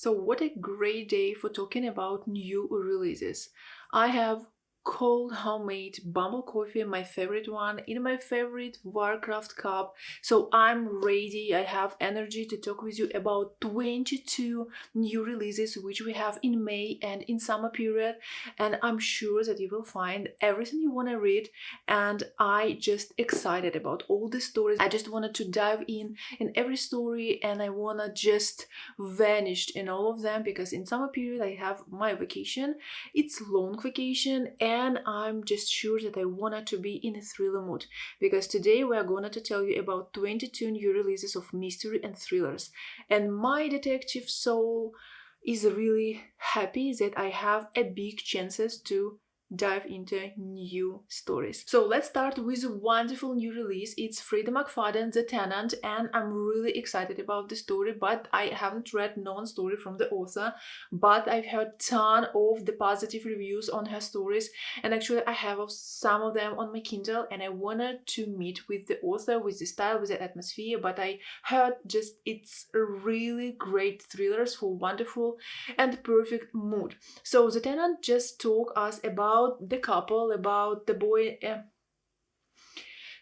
So what a great day for talking about new releases. I have cold homemade bumble coffee, my favorite one, in my favorite Warcraft cup. So I'm ready. I have energy to talk with you about 22 new releases which we have in May and in summer period. And I'm sure that you will find everything you want to read. And I just excited about all the stories. I just wanted to dive in every story, and I wanna just vanished in all of them because in summer period I have my vacation. It's long vacation and I'm just sure that I wanted to be in a thriller mood because today we are going to tell you about 22 new releases of mystery and thrillers, and my detective soul is really happy that I have a big chances to dive into new stories. So let's start with a wonderful new release. It's Frida McFadden's The Tenant, and I'm really excited about the story, but I haven't read no story from the author, but I've heard ton of the positive reviews on her stories, and actually I have some of them on my Kindle, and I wanted to meet with the author, with the style, with the atmosphere, but I heard just it's a really great thrillers for wonderful and perfect mood. So The Tenant just talk us about the couple, about the boy.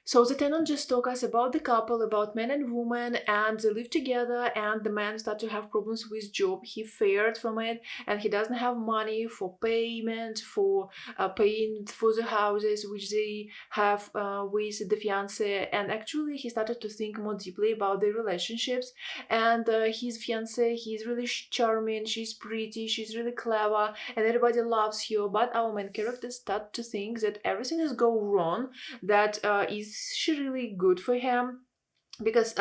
So The Tenant just talk us about the couple, about man and woman, and they live together, and the man start to have problems with job. He fired from it, and he doesn't have money for payment, for paying for the houses which they have with the fiance. And actually he started to think more deeply about their relationships, and his fiance, he's really charming, she's pretty, she's really clever, and everybody loves her, but our main characters start to think that everything is go wrong, that is she really good for him, because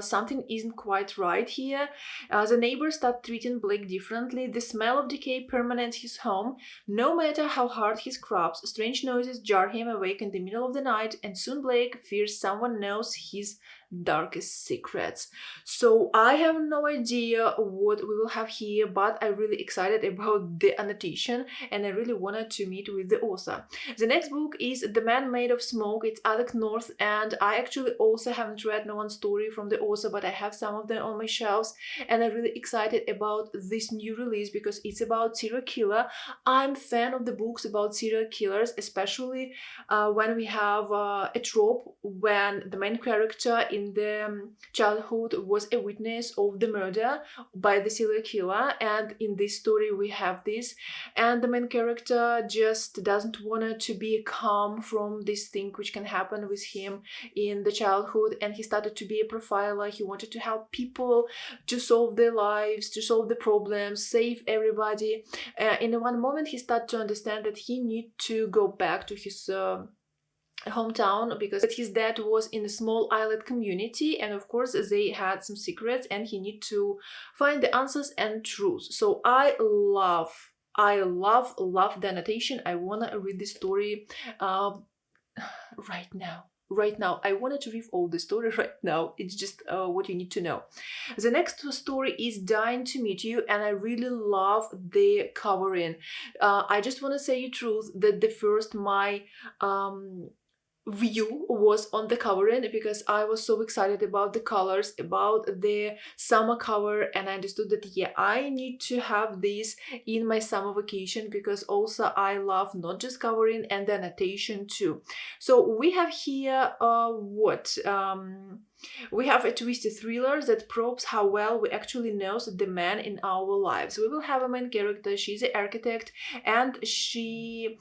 something isn't quite right here. The neighbors start treating Blake differently. The smell of decay permeates his home. No matter how hard he scrubs, strange noises jar him awake in the middle of the night, and soon Blake fears someone knows his darkest secrets. So I have no idea what we will have here, but I'm really excited about the annotation, and I really wanted to meet with the author. The next book is The Man Made of Smoke. It's Alec North, and I actually also haven't read no one story from the author, but I have some of them on my shelves, and I'm really excited about this new release because it's about serial killer. I'm fan of the books about serial killers, especially when we have a trope when the main character in the childhood was a witness of the murder by the serial killer, and in this story we have this, and the main character just doesn't want to be calm from this thing which can happen with him in the childhood, and he started to be a profiler. He wanted to help people to solve their lives, to solve the problems, save everybody. In one moment he started to understand that he need to go back to his hometown because his dad was in a small island community, and of course they had some secrets, and he need to find the answers and truth. So I love the annotation. I wanna read this story right now. I wanted to read all the story right now. It's just what you need to know. The next story is Dying to Meet You, and I really love the covering. I just want to say you truth that the first my view was on the covering because I was so excited about the colors, about the summer cover, and I understood that yeah, I need to have this in my summer vacation because also I love not just covering and the annotation too. So we have here we have a twisted thriller that probes how well we actually know the man in our lives. We will have a main character. She's an architect, and she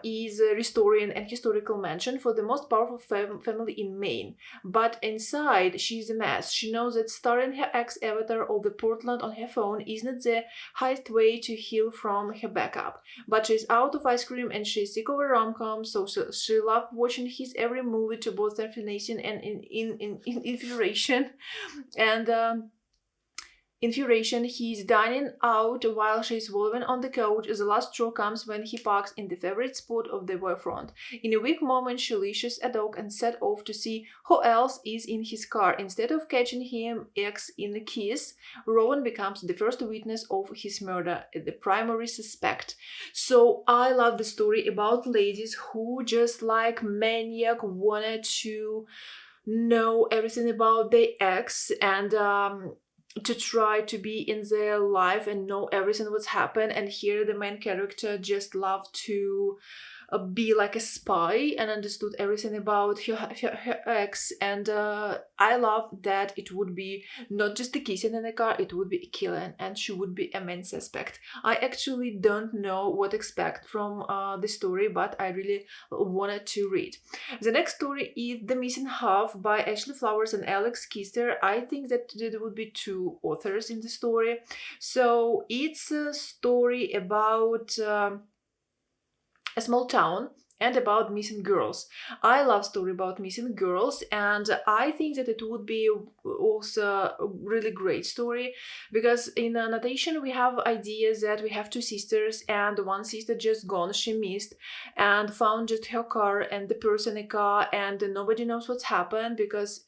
is restoring an historical mansion for the most powerful family in Maine. But inside, she's a mess. She knows that storing her ex-avatar of the Portland on her phone isn't the highest way to heal from her backup. But she's out of ice cream and she's sick of a rom-com, so she loves watching his every movie to both fascination and infuriation. And infuriation, he's dining out while she's wolving on the couch. The last straw comes when he parks in the favorite spot of the boyfriend. In a weak moment, she leashes a dog and set off to see who else is in his car. Instead of catching him ex in the kiss, Rowan becomes the first witness of his murder, the primary suspect. So I love the story about ladies who just like maniac wanted to know everything about their ex, and to try to be in their life and know everything what's happened. And here the main character just loved to be like a spy and understood everything about her ex. And I love that it would be not just a kissing in the car, it would be a killing, and she would be a main suspect. I actually don't know what to expect from the story, but I really wanted to read. The next story is The Missing Half by Ashley Flowers and Alex Kister. I think that there would be two authors in the story. So it's a story about a small town and about missing girls. I love story about missing girls, and I think that it would be also a really great story, because in annotation we have ideas that we have two sisters, and one sister just gone, she missed, and found just her car and the person in the car, and nobody knows what's happened, because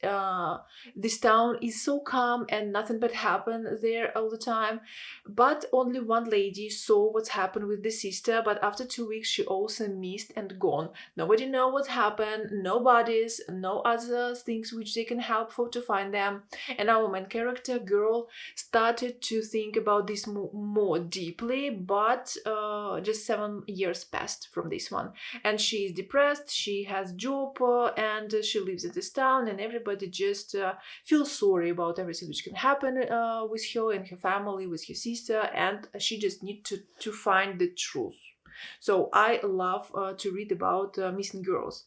this town is so calm and nothing bad happened there all the time. But only one lady saw what's happened with the sister, but after 2 weeks she also missed and gone. Nobody know what happened, no bodies, no other things which they can help for to find them. And our main character, girl, started to think about this more deeply, but just 7 years passed from this one. And she is depressed, she has job, and she lives in this town, and everybody just feels sorry about everything which can happen with her and her family, with her sister, and she just needs to find the truth. So I love to read about missing girls.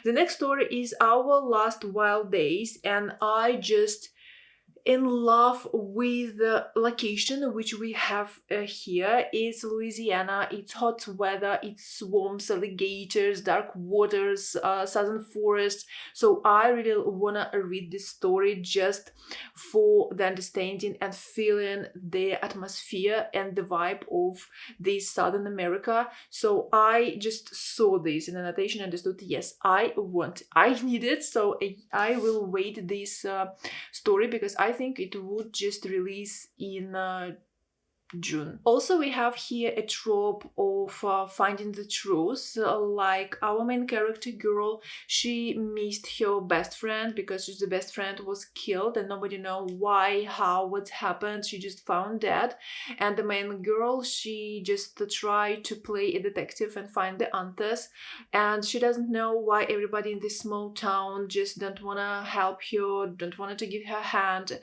The next story is Our Last Wild Days, and I just in love with the location which we have here. It's Louisiana, it's hot weather, it's swamps, alligators, dark waters, southern forests. So I really wanna read this story just for the understanding and feeling the atmosphere and the vibe of this Southern America. So I just saw this in annotation and understood, yes, I need it. So I will wait this story, because I think it would just release in June. Also, we have here a trope of finding the truth, like our main character, girl, she missed her best friend because the best friend was killed and nobody know why, how, what happened. She just found dead, and the main girl, she just tried to play a detective and find the answers, and she doesn't know why everybody in this small town just don't wanna help her, don't want to give her a hand,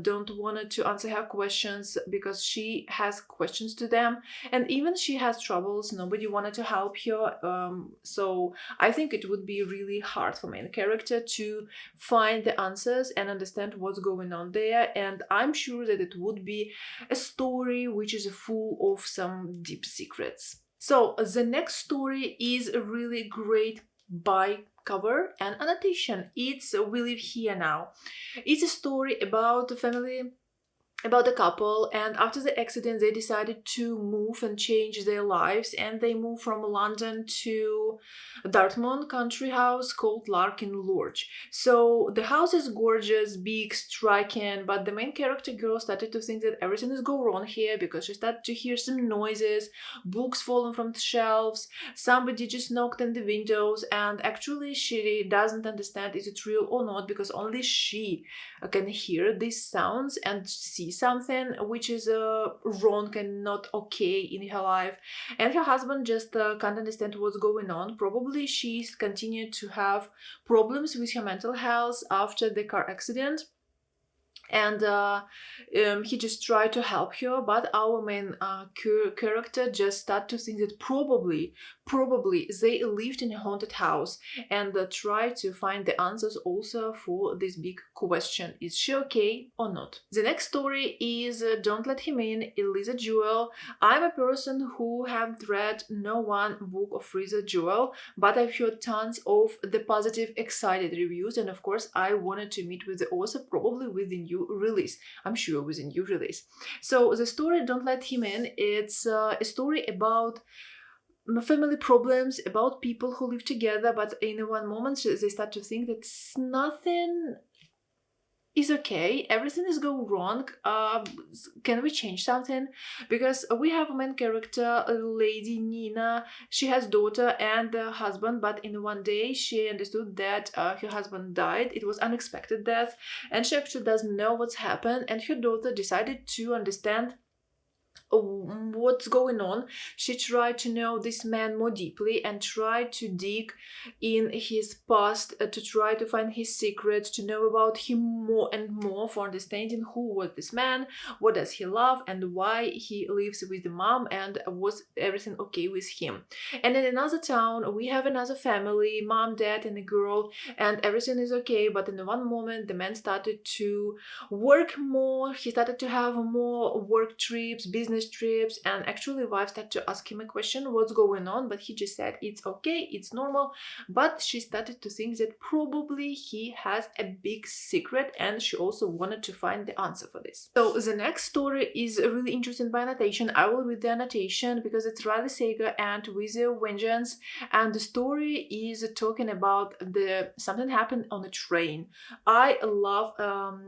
don't want to answer her questions, because she has questions to them, and even she has troubles, nobody wanted to help her. So I think it would be really hard for main character to find the answers and understand what's going on there, and I'm sure that it would be a story which is full of some deep secrets. So the next story is a really great by cover and annotation. It's We Live Here Now. It's a story about a family, about a couple, and after the accident they decided to move and change their lives, and they moved from London to Dartmouth country house called Larkin Lodge. So the house is gorgeous, big, striking, but the main character girl started to think that everything is going wrong here, because she started to hear some noises, books falling from the shelves, somebody just knocked on the windows, and actually she doesn't understand is it real or not, because only she can hear these sounds and see something which is wrong and not okay in her life, and her husband just can't understand what's going on. Probably she's continued to have problems with her mental health after the car accident, and he just tried to help her, but our main character just started to think that probably they lived in a haunted house, and tried to find the answers also for this big question: is she okay or not? The next story is Don't Let Him In, Eliza Jewell. I'm a person who haven't read no one book of Eliza Jewell, but I've heard tons of the positive, excited reviews, and of course I wanted to meet with the author, probably with the new release. I'm sure with a new release. So the story Don't Let Him In, it's a story about family problems, about people who live together, but in one moment they start to think that nothing is okay, everything is going wrong, can we change something? Because we have a main character, a lady Nina. She has daughter and a husband, but in one day she understood that her husband died. It was unexpected death, and she actually doesn't know what's happened, and her daughter decided to understand what's going on. She tried to know this man more deeply and tried to dig in his past, to try to find his secrets, to know about him more and more, for understanding who was this man, what does he love, and why he lives with the mom, and was everything okay with him. And in another town we have another family, mom, dad, and a girl, and everything is okay. But in one moment the man started to work more, he started to have more work trips, business trips, and actually wife started to ask him a question, what's going on, but he just said it's okay, it's normal. But she started to think that probably he has a big secret, and she also wanted to find the answer for this. So the next story is really interesting by annotation. I will read the annotation because it's Riley Sager and With a Vengeance, and the story is talking about something happened on a train. I love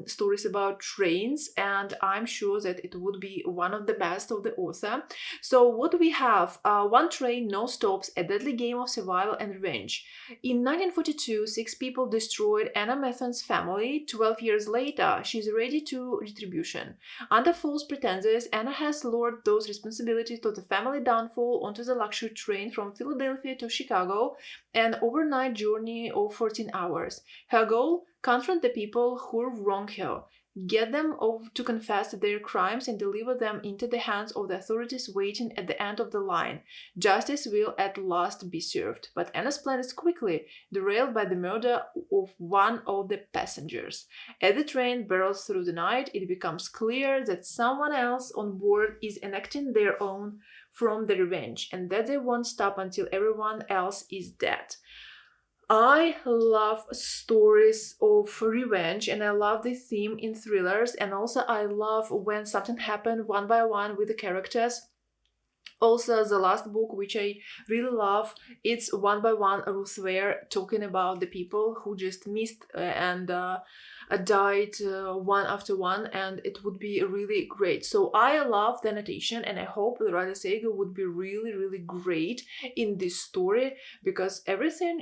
stories about trains, and I'm sure that it would be one of the best of the author. So what we have, one train, no stops, a deadly game of survival and revenge. In 1942, 6 people destroyed Anna Methon's family. 12 years later, she's ready to retribution. Under false pretenses, Anna has lured those responsibilities to the family downfall onto the luxury train from Philadelphia to Chicago, an overnight journey of 14 hours. Her goal? Confront the people who wronged her, get them to confess their crimes, and deliver them into the hands of the authorities waiting at the end of the line. Justice will at last be served. But Anna's plan is quickly derailed by the murder of one of the passengers. As the train barrels through the night, it becomes clear that someone else on board is enacting their own from the revenge, and that they won't stop until everyone else is dead. I love stories of revenge, and I love the theme in thrillers, and also I love when something happened one by one with the characters. Also, the last book, which I really love, it's One by One, Ruth Ware, talking about the people who just missed and died one after one, and it would be really great. So I love the annotation, and I hope the Riley Sager would be really, really great in this story, because everything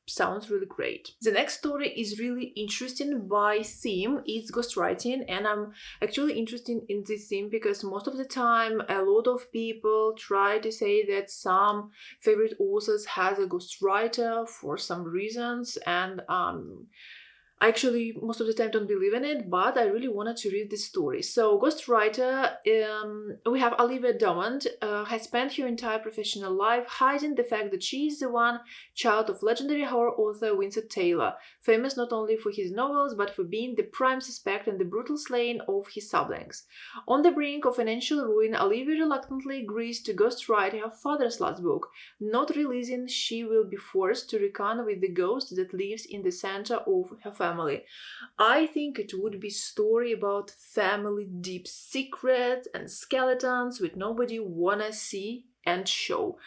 sounds really great. The next story is really interesting by theme. It's ghostwriting, and I'm actually interested in this theme because most of the time a lot of people try to say that some favorite authors has a ghostwriter for some reasons, and I actually most of the time don't believe in it, but I really wanted to read this story. So ghostwriter, we have Olivia Drummond, has spent her entire professional life hiding the fact that she is the one child of legendary horror author Winsor Taylor, famous not only for his novels but for being the prime suspect in the brutal slaying of his siblings. On the brink of financial ruin, Olivia reluctantly agrees to ghostwrite her father's last book. Not releasing, she will be forced to reckon with the ghost that lives in the center of her family. I think it would be a story about family deep secrets and skeletons which nobody wanna see and show.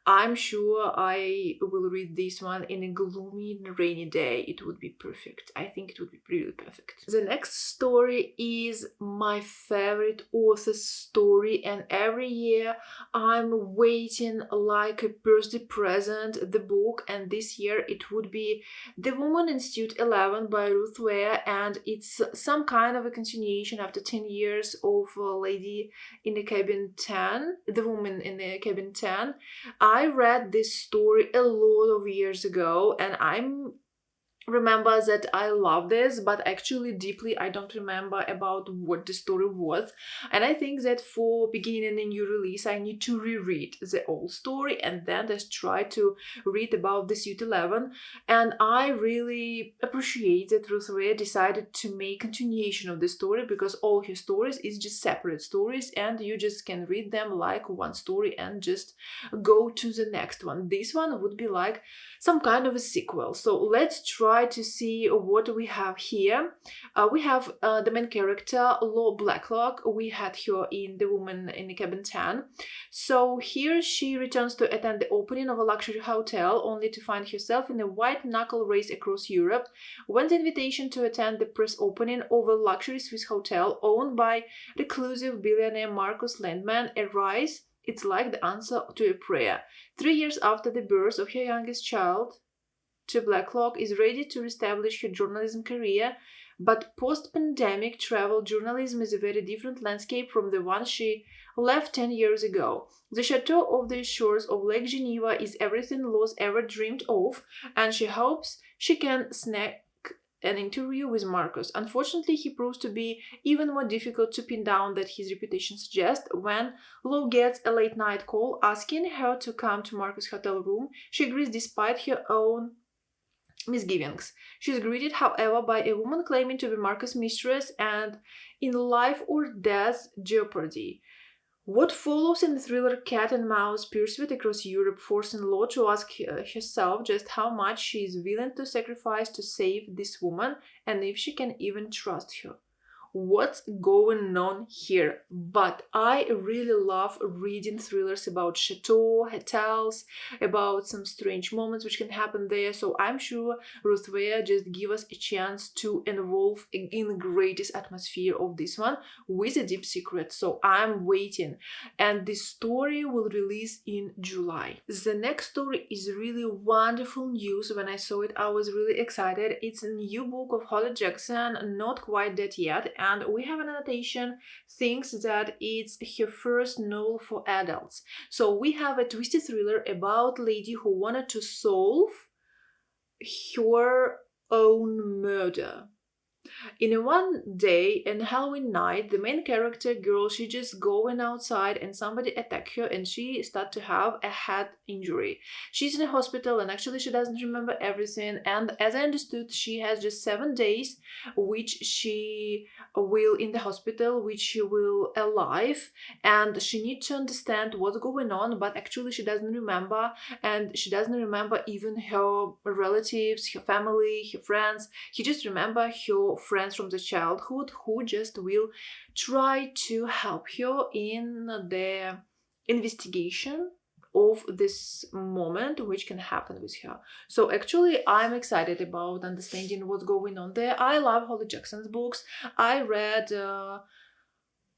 I'm sure I will read this one in a gloomy rainy day. It would be perfect. I think it would be really perfect. The next story is my favorite author's story, and every year I'm waiting like a birthday present the book, and this year it would be The Woman in Suit 11 by Ruth Ware, and it's some kind of a continuation after 10 years of Lady in the Cabin 10, The Woman in the Cabin 10. I read this story a lot of years ago, and I'm remember that I love this, but actually deeply I don't remember about what the story was. And I think that for beginning a new release I need to reread the old story and then just try to read about the Suit 11. And I really appreciate that Ruth Ware decided to make continuation of the story, because all her stories is just separate stories and you just can read them like one story and just go to the next one. This one would be like some kind of a sequel. So let's try to see what we have here. We have the main character, Law Blacklock. We had her in The Woman in the Cabin 10. So here she returns to attend the opening of a luxury hotel, only to find herself in a white-knuckle race across Europe when the invitation to attend the press opening of a luxury Swiss hotel owned by reclusive billionaire Marcus Landman arrives. It's like the answer to a prayer. 3 years after the birth of her youngest child, Blacklock is ready to reestablish her journalism career, but post-pandemic travel journalism is a very different landscape from the one she left 10 years ago. The chateau of the shores of Lake Geneva is everything Laws ever dreamed of, and she hopes she can snag an interview with Marcus. Unfortunately, he proves to be even more difficult to pin down than his reputation suggests. When Law gets a late-night call asking her to come to Marcus' hotel room, she agrees despite her own misgivings. She is greeted, however, by a woman claiming to be Marcus' mistress and in life or death jeopardy. What follows in the thriller cat and mouse pursuit across Europe, forcing Law to ask herself just how much she is willing to sacrifice to save this woman and if she can even trust her. What's going on here? But I really love reading thrillers about chateau, hotels, about some strange moments which can happen there. So I'm sure Ruth Ware just give us a chance to involve in the greatest atmosphere of this one with a deep secret. So I'm waiting. And this story will release in July. The next story is really wonderful news. When I saw it, I was really excited. It's a new book of Holly Jackson, not quite dead yet. And we have an annotation thinks that it's her first novel for adults. So we have a twisted thriller about a lady who wanted to solve her own murder. In one day, in Halloween night, the main character girl, she just going outside and somebody attack her and she start to have a head injury. She's in a hospital and actually she doesn't remember everything, and as I understood, she has just 7 days which she will in the hospital, which she will alive, and she needs to understand what's going on, but actually she doesn't remember, and she doesn't remember even her relatives, her family, her friends. She just remember her friends from the childhood who just will try to help her in the investigation of this moment which can happen with her. So actually I'm excited about understanding what's going on there. I love Holly Jackson's books. I read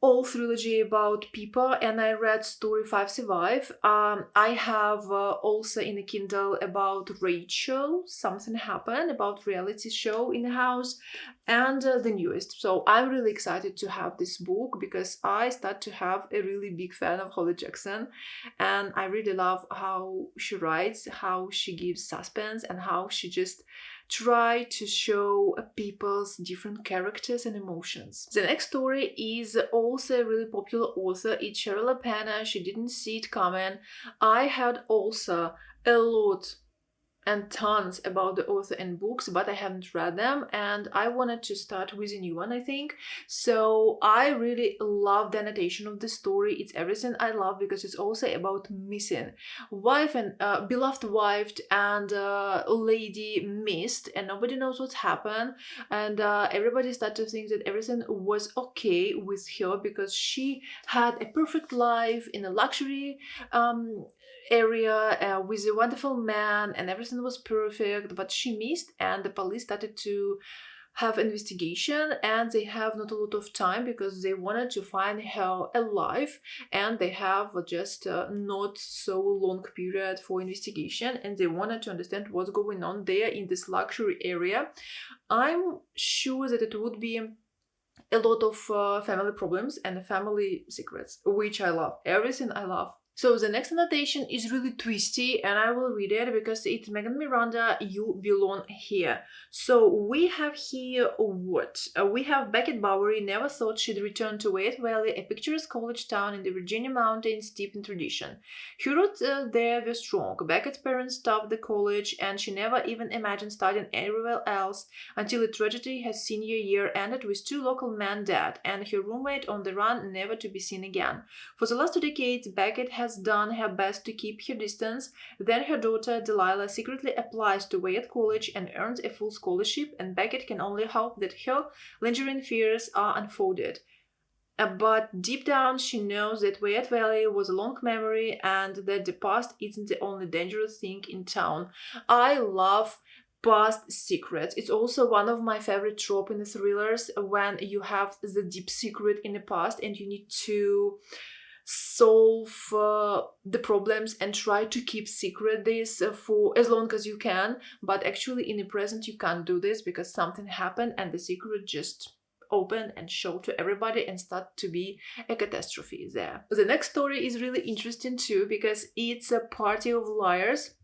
all trilogy about people, and I read Story 5 Survive. I have also in a Kindle about Rachel, Something Happened, about reality show in the house, and the newest. So I'm really excited to have this book because I start to have a really big fan of Holly Jackson, and I really love how she writes, how she gives suspense, and how she just try to show people's different characters and emotions. The next story is also a really popular author. It's Cheryl Penna. She didn't see it coming. I had also a lot and tons about the author and books, but I haven't read them, and I wanted to start with a new one, I think. So I really love the annotation of the story. It's everything I love because it's also about missing wife and beloved wife and lady missed, and nobody knows what's happened, and everybody started to think that everything was okay with her because she had a perfect life in a luxury area with a wonderful man and everything was perfect, but she missed, and the police started to have investigation, and they have not a lot of time because they wanted to find her alive, and they have just not so long period for investigation, and they wanted to understand what's going on there in this luxury area. I'm sure that it would be a lot of family problems and family secrets, which I love. Everything I love. So the next annotation is really twisty, and I will read it because it's Megan Miranda, You Belong Here. So we have here what? We have Beckett Bowery never thought she'd return to Wyatt Valley, a picturesque college town in the Virginia mountains steeped in tradition. Her roots there were strong. Beckett's parents stopped the college, and she never even imagined studying anywhere else until a tragedy her senior year ended with 2 local men dead, and her roommate on the run, never to be seen again. For the last 2 decades, Beckett has has done her best to keep her distance. Then her daughter Delilah secretly applies to Wyatt College and earns a full scholarship, and Beckett can only hope that her lingering fears are unfolded. But deep down, she knows that Wyatt Valley was a long memory and that the past isn't the only dangerous thing in town. I love past secrets. It's also one of my favorite tropes in the thrillers, when you have the deep secret in the past and you need to solve the problems and try to keep secret this for as long as you can, but actually in the present you can't do this because something happened and the secret just open and show to everybody and start to be a catastrophe there. The next story is really interesting too because it's a Party of Liars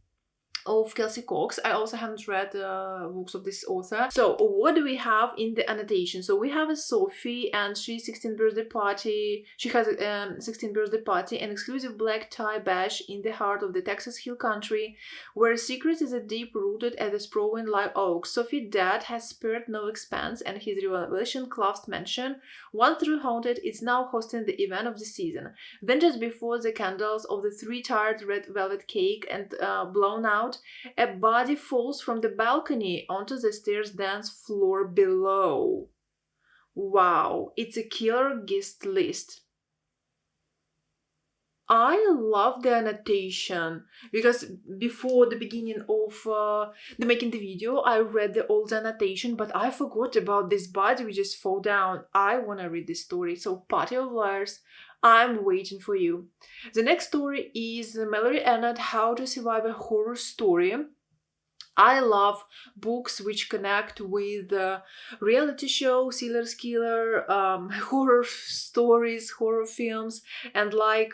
of Kelsey Cox. I also haven't read books of this author. So what do we have in the annotation? So we have a Sophie and she's 16th birthday party. She has a 16th birthday party, an exclusive black tie bash in the heart of the Texas Hill Country, where a secret is a deep rooted at the sprawling live oak. Sophie's dad has spared no expense, and his revelation craft mansion, one through haunted, is now hosting the event of the season. Then just before the candles of the 3-tiered red velvet cake and blown out, a body falls from the balcony onto the stairs dance floor below. Wow, it's a killer guest list. I love the annotation because before the beginning of the making the video, I read the old annotation, but I forgot about this body which just fall down. I want to read this story. So Party of Liars, I'm waiting for you. The next story is Mallory Ennett, How to Survive a Horror Story. I love books which connect with reality shows, serial killer, horror stories, horror films, and like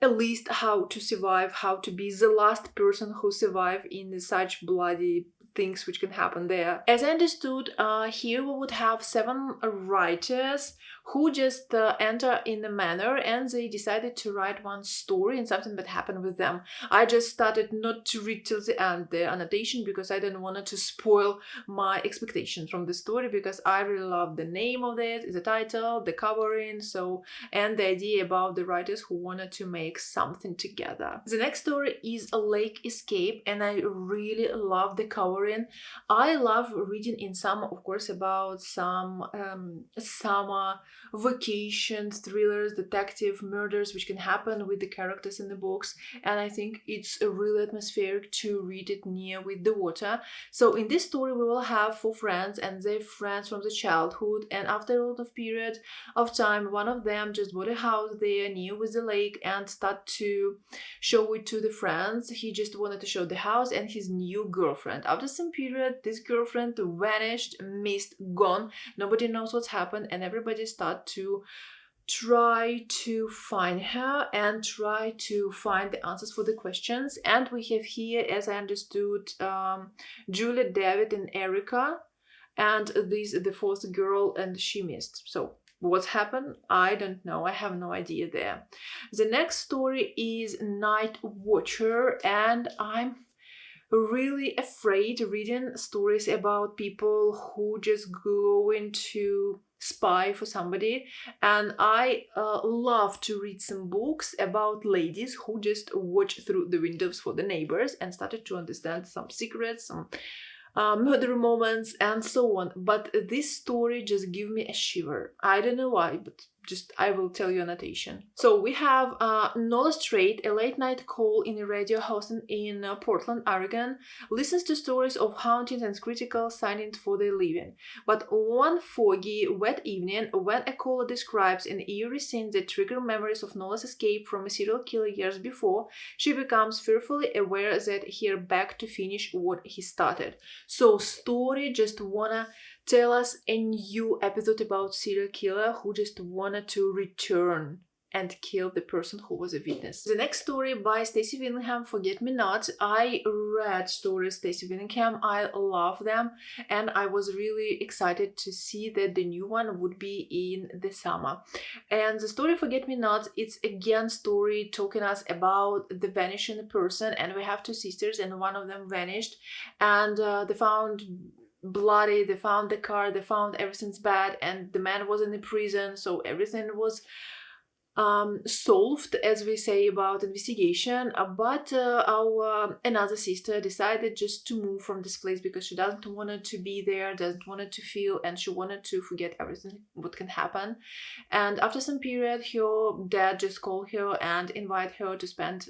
at least how to survive, how to be the last person who survived in such bloody things which can happen there. As I understood, here we would have 7 writers who just enter in the manor and they decided to write one story and something that happened with them. I just started not to read till the end the annotation because I didn't want to spoil my expectations from the story, because I really love the name of it, the title, the covering, and the idea about the writers who wanted to make something together. The next story is A Lake Escape, and I really love the covering. I love reading in summer, of course, about some summer vacation thrillers, detective murders which can happen with the characters in the books, and I think it's a really atmospheric to read it near with the water. So in this story we will have 4 friends and their friends from the childhood, and after a lot of period of time one of them just bought a house there near with the lake and start to show it to the friends. He just wanted to show the house and his new girlfriend. After some period this girlfriend vanished, missed, gone, nobody knows what's happened, and everybody start to try to find her and try to find the answers for the questions. And we have here, as I understood, Julia, David and Erica, and this the 4th girl, and she missed. So what's happened? I don't know. I have no idea there. The next story is Night Watcher, and I'm really afraid reading stories about people who just go into spy for somebody, and I love to read some books about ladies who just watch through the windows for the neighbors and started to understand some secrets, some murder moments and so on. But this story just gave me a shiver. I don't know why, but just I will tell you annotation. So we have Nola Strait, a late night call in a radio host in Portland, Oregon, listens to stories of hauntings and critical sightings for their living. But one foggy, wet evening, when a caller describes an eerie scene that trigger memories of Nola's escape from a serial killer years before, she becomes fearfully aware that he's back to finish what he started. So story just wanna tell us a new episode about serial killer who just wanted to return and kill the person who was a witness. The next story by Stacey Willingham, Forget Me Not. I read stories Stacey Willingham, I love them, and I was really excited to see that the new one would be in the summer. And the story Forget Me Not, it's again story talking us about the vanishing person, and we have 2 sisters and one of them vanished, and they found bloody, they found the car, they found everything's bad, and the man was in the prison, so everything was solved, as we say about investigation, but our another sister decided just to move from this place because she doesn't want it to be there, doesn't want it to feel, and she wanted to forget everything what can happen. And after some period, her dad just called her and invite her to spend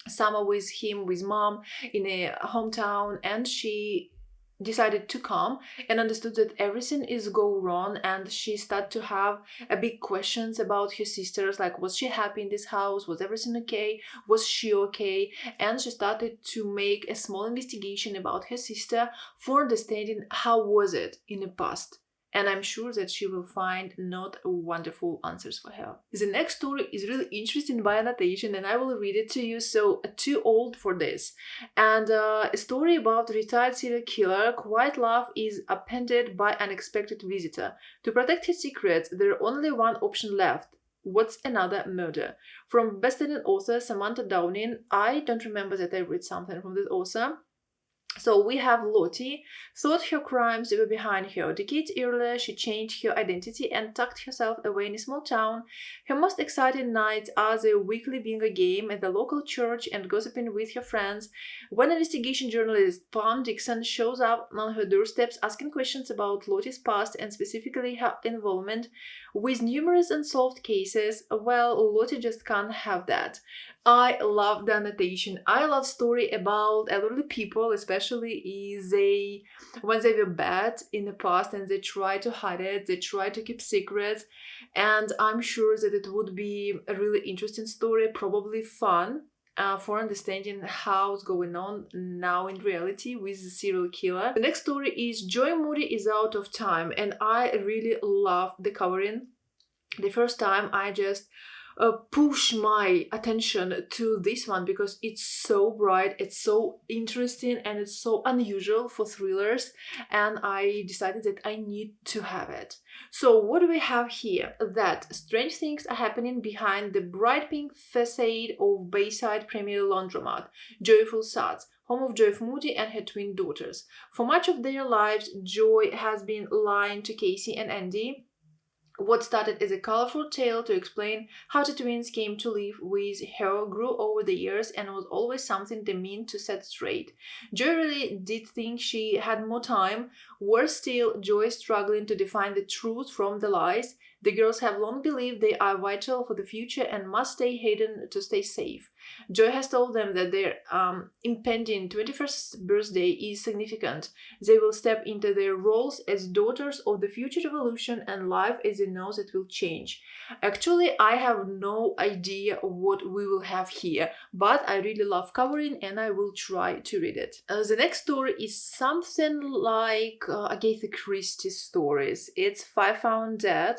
summer with him, with mom, in a hometown, and she decided to come and understood that everything is go wrong, and she started to have a big questions about her sisters, like was she happy in this house, was everything okay, was she okay, and she started to make a small investigation about her sister for understanding how was it in the past. And I'm sure that she will find not wonderful answers for her. The next story is really interesting by Anastasia, and I will read it to you, so too old for this. And a story about a retired serial killer. Quiet love is appended by unexpected visitor. To protect his secrets, there only one option left. What's another murder? From best-selling author Samantha Downing. I don't remember that I read something from this author. So we have Lottie, thought her crimes were behind her. Decades earlier, she changed her identity and tucked herself away in a small town. Her most exciting nights are the weekly bingo game at the local church and gossiping with her friends. When investigation journalist Pam Dixon shows up on her doorsteps asking questions about Lottie's past and specifically her involvement with numerous unsolved cases, well, Lottie just can't have that. I love the annotation. I love story about elderly people, especially when they were bad in the past and they try to hide it, they try to keep secrets. And I'm sure that it would be a really interesting story, probably fun. For understanding how's going on now in reality with the serial killer. The next story is Joy Moody is Out of Time, and I really love the covering. The first time I just push my attention to this one because it's so bright, it's so interesting, and it's so unusual for thrillers, and I decided that I need to have it. So what do we have here? That strange things are happening behind the bright pink facade of Bayside Premier Laundromat, Joyful Suds, home of Joy Moody and her twin daughters. For much of their lives, Joy has been lying to Casey and Andy. What started as a colorful tale to explain how the twins came to live with her grew over the years and was always something they meant to set straight. Joy really did think she had more time. Worse still, Joy is struggling to define the truth from the lies. The girls have long believed they are vital for the future and must stay hidden to stay safe. Joy has told them that their impending 21st birthday is significant. They will step into their roles as daughters of the future revolution, and life as they know it will change. Actually, I have no idea what we will have here, but I really love covering and I will try to read it. The next story is something like Agatha Christie stories. It's Five Found Dead.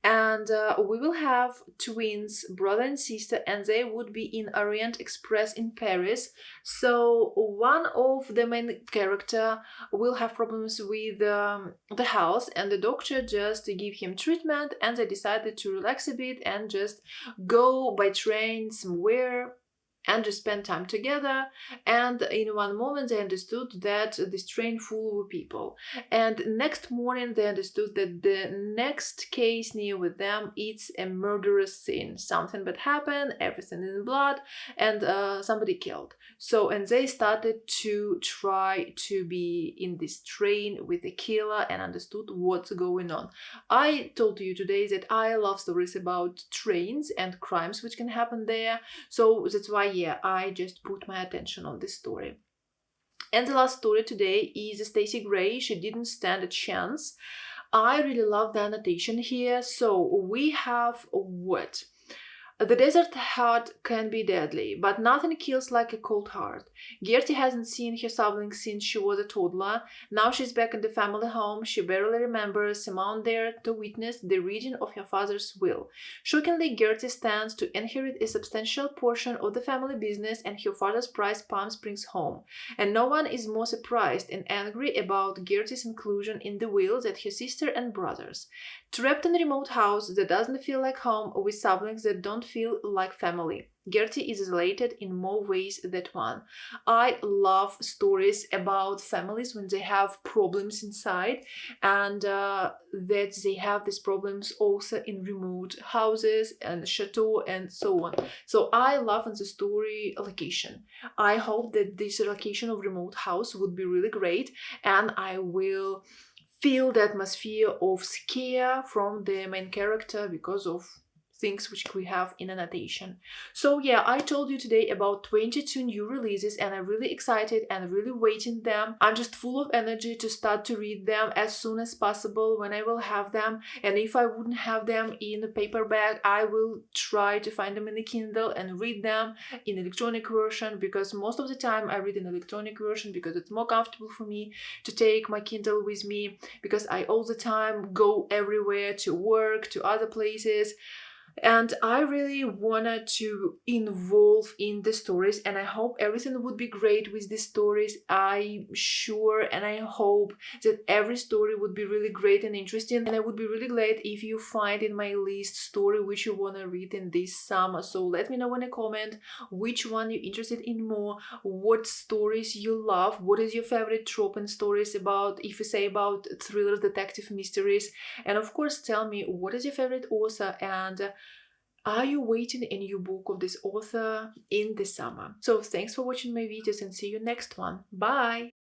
And we will have twins, brother and sister, and they would be in Orient Express in Paris. So one of the main character will have problems with the house, and the doctor just give him treatment, and they decided to relax a bit and just go by train somewhere and just spend time together. And in one moment they understood that this train full of people, and next morning they understood that the next case near with them, it's a murderous scene. Something bad happened, everything in blood, and somebody killed. So, and they started to try to be in this train with the killer and understood what's going on. I told you today that I love stories about trains and crimes which can happen there, so that's why I just put my attention on this story. And the last story today is Stacey Gray. She didn't stand a chance. I really love the annotation here. So we have what? The desert heart can be deadly, but nothing kills like a cold heart. Gertie hasn't seen her siblings since she was a toddler. Now she's back in the family home. She barely remembers amount there to witness the reading of her father's will. Shockingly, Gertie stands to inherit a substantial portion of the family business and her father's prized Palm Springs home. And no one is more surprised and angry about Gertie's inclusion in the will than her sister and brothers. Trapped in a remote house that doesn't feel like home, with siblings that don't feel like family. Gertie is related in more ways than one. I love stories about families when they have problems inside, and that they have these problems also in remote houses and chateau and so on. So I love in the story location. I hope that this location of remote house would be really great, and I will feel the atmosphere of scare from the main character because of things which we have in annotation. So yeah, I told you today about 22 new releases, and I'm really excited and really waiting them. I'm just full of energy to start to read them as soon as possible when I will have them. And if I wouldn't have them in a paperback, I will try to find them in a Kindle and read them in electronic version, because most of the time I read in electronic version because it's more comfortable for me to take my Kindle with me, because I all the time go everywhere to work, to other places. And I really wanted to involve in the stories, and I hope everything would be great with the stories. I'm sure and I hope that every story would be really great and interesting, and I would be really glad if you find in my list story which you want to read in this summer. So let me know in a comment which one you're interested in more, what stories you love, what is your favorite trope in stories, about, if you say about thrillers, detective mysteries, and of course tell me what is your favorite author, and are you waiting a new book of this author in the summer? So thanks for watching my videos, and see you next one. Bye!